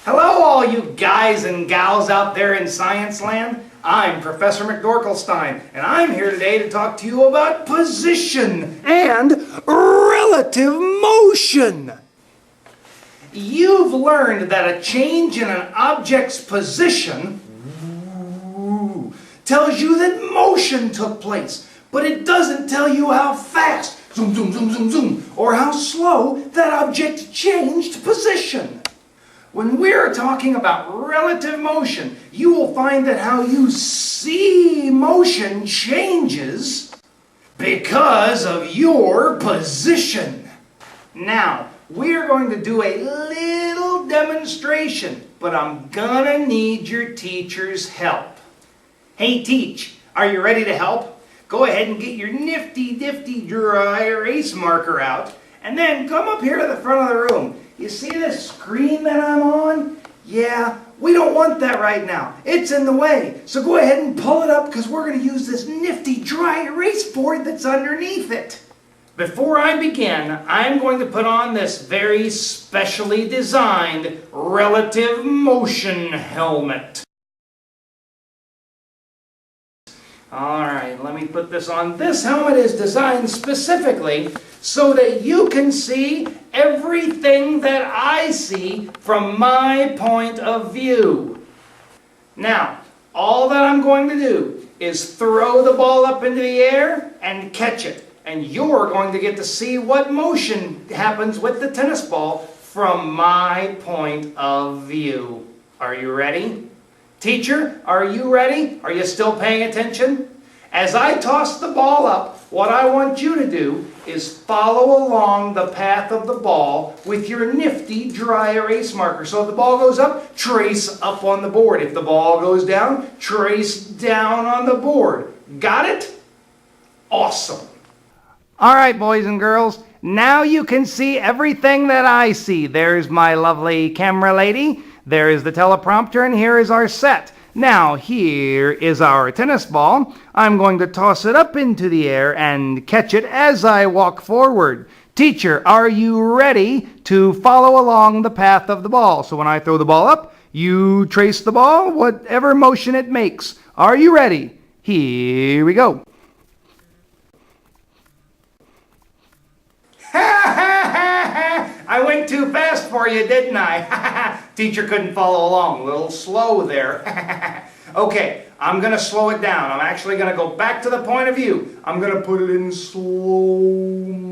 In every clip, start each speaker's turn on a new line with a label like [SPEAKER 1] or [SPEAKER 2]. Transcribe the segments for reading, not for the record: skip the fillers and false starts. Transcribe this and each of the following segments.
[SPEAKER 1] Hello all you guys and gals out there in science land. I'm Professor McDorkelstein, and I'm here today to talk to you about position and relative motion. You've learned that a change in an object's position tells you that motion took place, but it doesn't tell you how fast, zoom, zoom, zoom, zoom, zoom, or how slow that object changed position. When we're talking about relative motion, you will find that how you see motion changes because of your position. Now, we're going to do a little demonstration, but I'm gonna need your teacher's help. Hey, Teach, are you ready to help? Go ahead and get your nifty dry erase marker out, and then come up here to the front of the room. You see this screen that I'm on? Yeah, we don't want that right now. It's in the way. So go ahead and pull it up because we're going to use this nifty dry erase board that's underneath it. Before I begin, I'm going to put on this very specially designed relative motion helmet. Alright, let me put this on. This helmet is designed specifically so that you can see everything that I see from my point of view. Now, all that I'm going to do is throw the ball up into the air and catch it. And you're going to get to see what motion happens with the tennis ball from my point of view. Are you ready? Teacher, are you ready? Are you still paying attention? As I toss the ball up, what I want you to do is follow along the path of the ball with your nifty dry erase marker. So if the ball goes up, trace up on the board. If the ball goes down, trace down on the board. Got it? Awesome. All right, boys and girls, now you can see everything that I see. There's my lovely camera lady. There is the teleprompter, and here is our set. Now, here is our tennis ball. I'm going to toss it up into the air and catch it as I walk forward. Teacher, are you ready to follow along the path of the ball? So when I throw the ball up, you trace the ball, whatever motion it makes. Are you ready? Here we go. I went too fast for you, didn't I? Teacher couldn't follow along. A little slow there. Okay, I'm going to slow it down. I'm actually going to go back to the point of view. I'm going to put it in slow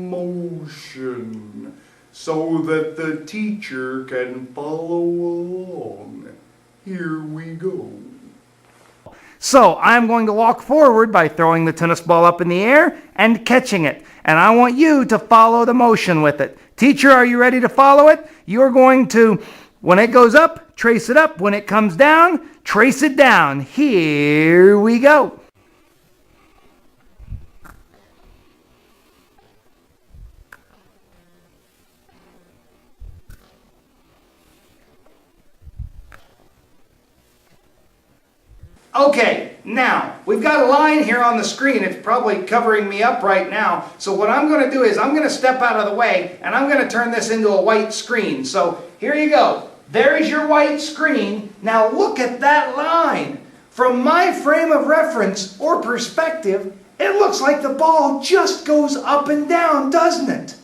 [SPEAKER 1] motion so that the teacher can follow along. Here we go. So I'm going to walk forward by throwing the tennis ball up in the air and catching it. And I want you to follow the motion with it. Teacher, are you ready to follow it? You're going to, when it goes up, trace it up. When it comes down, trace it down. Here we go. Okay, now, we've got a line here on the screen. It's probably covering me up right now. So what I'm going to do is I'm going to step out of the way and I'm going to turn this into a white screen. So here you go. There's your white screen. Now look at that line. From my frame of reference or perspective, it looks like the ball just goes up and down, doesn't it?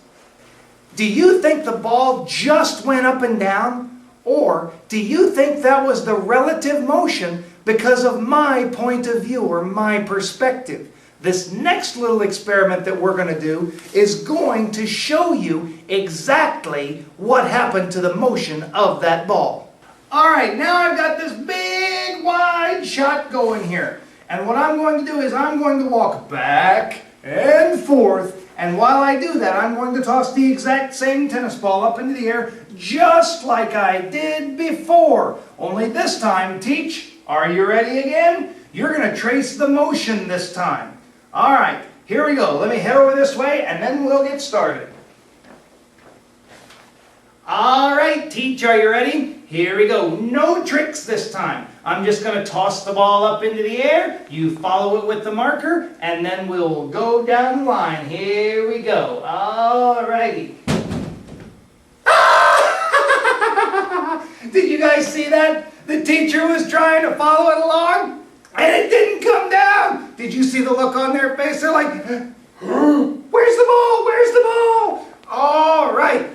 [SPEAKER 1] Do you think the ball just went up and down? Or do you think that was the relative motion because of my point of view or my perspective? This next little experiment that we're going to do is going to show you exactly what happened to the motion of that ball. Alright, now I've got this big wide shot going here. And what I'm going to do is I'm going to walk back and forth. And while I do that, I'm going to toss the exact same tennis ball up into the air just like I did before. Only this time, Teach, are you ready again? You're going to trace the motion this time. All right, here we go. Let me head over this way and then we'll get started. All right, Teach, are you ready? Here we go. No tricks this time. I'm just going to toss the ball up into the air. You follow it with the marker and then we'll go down the line. Here we go. All righty. Did you guys see that? The teacher was trying to follow it along, and it didn't come down. Did you see the look on their face? They're like, where's the ball? Where's the ball? All right,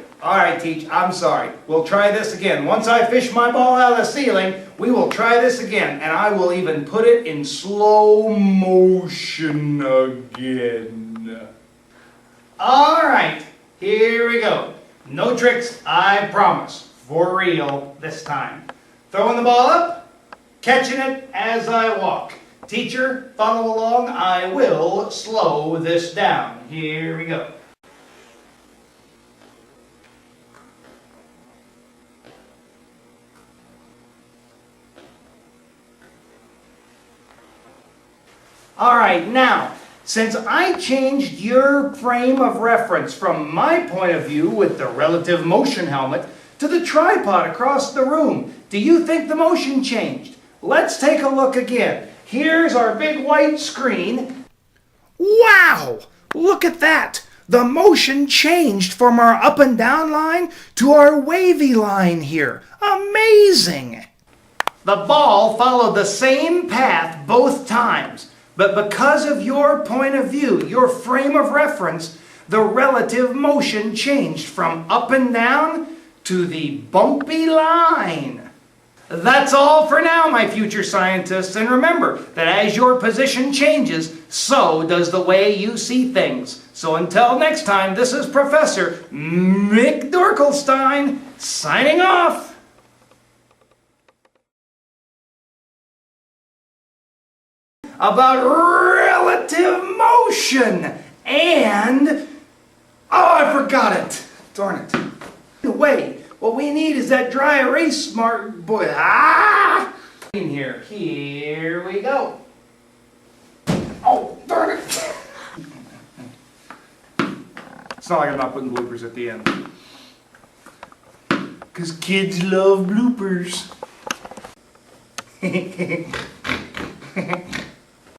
[SPEAKER 1] Teach, I'm sorry. We'll try this again. Once I fish my ball out of the ceiling, we will try this again, and I will even put it in slow motion again. All right, here we go. No tricks, I promise. For real this time. Throwing the ball up, catching it as I walk. Teacher, follow along. I will slow this down. Here we go. All right, now, since I changed your frame of reference from my point of view with the relative motion helmet to the tripod across the room, do you think the motion changed? Let's take a look again. Here's our big white screen. Wow! Look at that! The motion changed from our up and down line to our wavy line here. Amazing! The ball followed the same path both times. But because of your point of view, your frame of reference, the relative motion changed from up and down to the bumpy line. That's all for now, my future scientists. And remember that as your position changes, so does the way you see things. So until next time, this is Professor McDorkelstein signing off. About relative motion and... oh, I forgot it. Darn it. Wait, what we need is that dry erase smart boy. In here. Here we go. Oh, darn it. It's not like I'm not putting bloopers at the end. Because kids love bloopers.